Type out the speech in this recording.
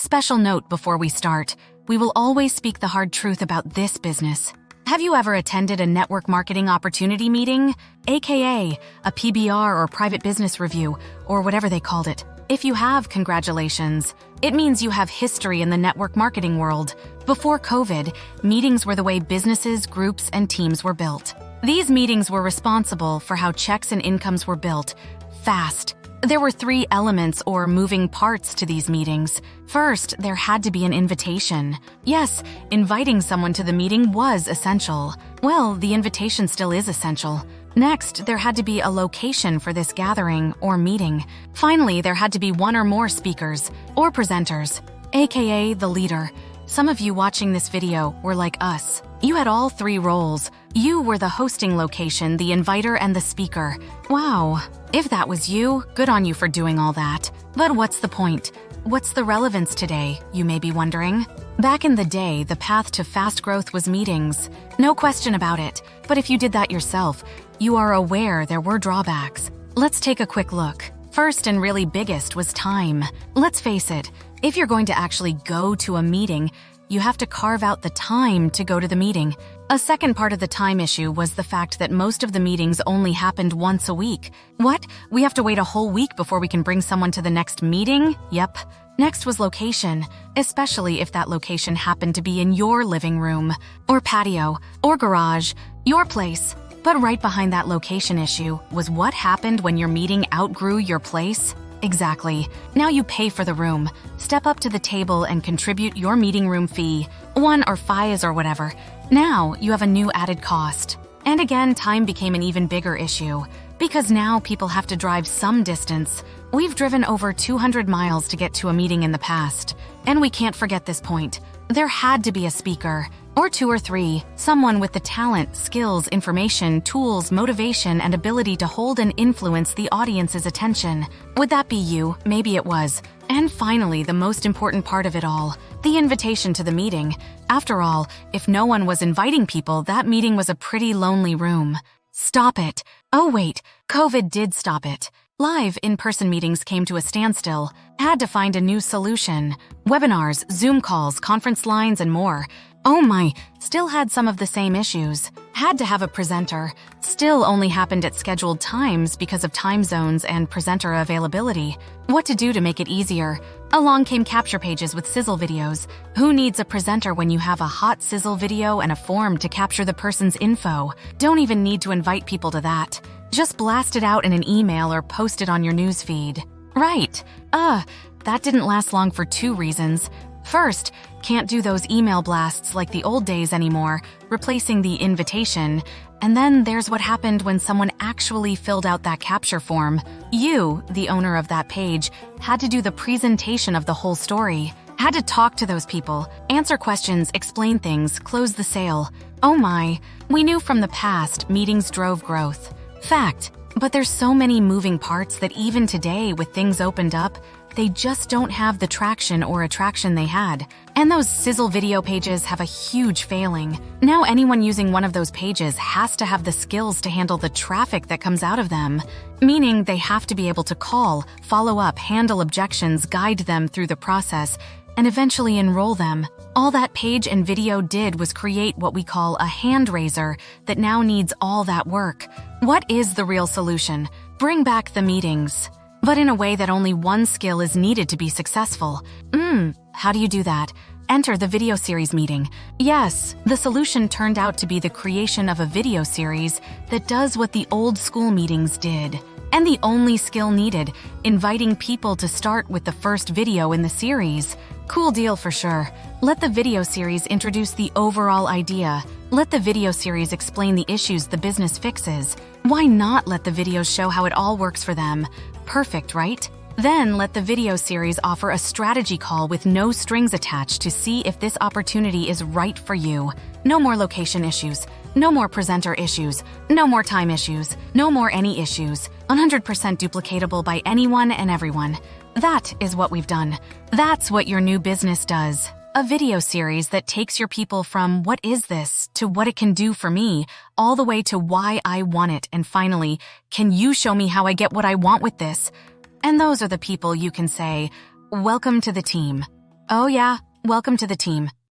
Special note before we start, we will always speak the hard truth about this business. Have you ever attended a network marketing opportunity meeting, aka a PBR or private business review, or whatever they called it? If you have, congratulations. It means you have history in the network marketing world. Before COVID, meetings were the way businesses, groups, and teams were built. These meetings were responsible for how checks and incomes were built, fast. There were 3 elements or moving parts to these meetings. First, there had to be an invitation. Yes, inviting someone to the meeting was essential. Well, the invitation still is essential. Next, there had to be a location for this gathering or meeting. Finally, there had to be 1 or more speakers or presenters, aka the leader. Some of you watching this video were like us. You had all 3 roles. You were the hosting location, the inviter, and the speaker. Wow. If that was you, good on you for doing all that. But what's the point? What's the relevance today, you may be wondering? Back in the day, the path to fast growth was meetings. No question about it. But if you did that yourself, you are aware there were drawbacks. Let's take a quick look. First and really biggest was time. Let's face it, if you're going to actually go to a meeting, you have to carve out the time to go to the meeting. A second part of the time issue was the fact that most of the meetings only happened once a week. What? We have to wait a whole week before we can bring someone to the next meeting? Yep. Next was location, especially if that location happened to be in your living room, or patio, or garage, your place. But right behind that location issue was what happened when your meeting outgrew your place. Exactly. Now you pay for the room. Step up to the table and contribute your meeting room fee, 1 or 5 or whatever. Now you have a new added cost. And again, time became an even bigger issue, because now people have to drive some distance. We've driven over 200 miles to get to a meeting in the past. And we can't forget this point. There had to be a speaker, or 2 or 3, someone with the talent, skills, information, tools, motivation, and ability to hold and influence the audience's attention. Would that be you? Maybe it was. And finally, the most important part of it all, the invitation to the meeting. After all, if no one was inviting people, that meeting was a pretty lonely room. Stop it. Oh wait, COVID did stop it. Live in-person meetings came to a standstill. Had to find a new solution. Webinars, Zoom calls, conference lines, and more. Oh my, still had some of the same issues. Had to have a presenter. Still only happened at scheduled times because of time zones and presenter availability. What to do to make it easier? Along came capture pages with sizzle videos. Who needs a presenter when you have a hot sizzle video and a form to capture the person's info? Don't even need to invite people to that. Just blast it out in an email or post it on your newsfeed. Right. That didn't last long for 2 reasons. First, can't do those email blasts like the old days anymore, replacing the invitation. And then there's what happened when someone actually filled out that capture form. You, the owner of that page, had to do the presentation of the whole story. Had to talk to those people, answer questions, explain things, close the sale. Oh my, we knew from the past meetings drove growth. Fact, but there's so many moving parts that even today with things opened up, they just don't have the traction or attraction they had. And those sizzle video pages have a huge failing. Now anyone using one of those pages has to have the skills to handle the traffic that comes out of them. Meaning they have to be able to call, follow up, handle objections, guide them through the process, and eventually enroll them. All that page and video did was create what we call a hand raiser that now needs all that work. What is the real solution? Bring back the meetings. But in a way that only one skill is needed to be successful. How do you do that? Enter the video series meeting. Yes, the solution turned out to be the creation of a video series that does what the old school meetings did. And the only skill needed, inviting people to start with the first video in the series. Cool deal for sure. Let the video series introduce the overall idea. Let the video series explain the issues the business fixes. Why not let the videos show how it all works for them? Perfect, right? Then let the video series offer a strategy call with no strings attached to see if this opportunity is right for you. No more location issues. No more presenter issues. No more time issues. No more any issues. 100% duplicatable by anyone and everyone. That is what we've done. That's what your new business does. A video series that takes your people from what is this to what it can do for me, all the way to why I want it, and finally, can you show me how I get what I want with this? And those are the people you can say, welcome to the team. Oh yeah, welcome to the team.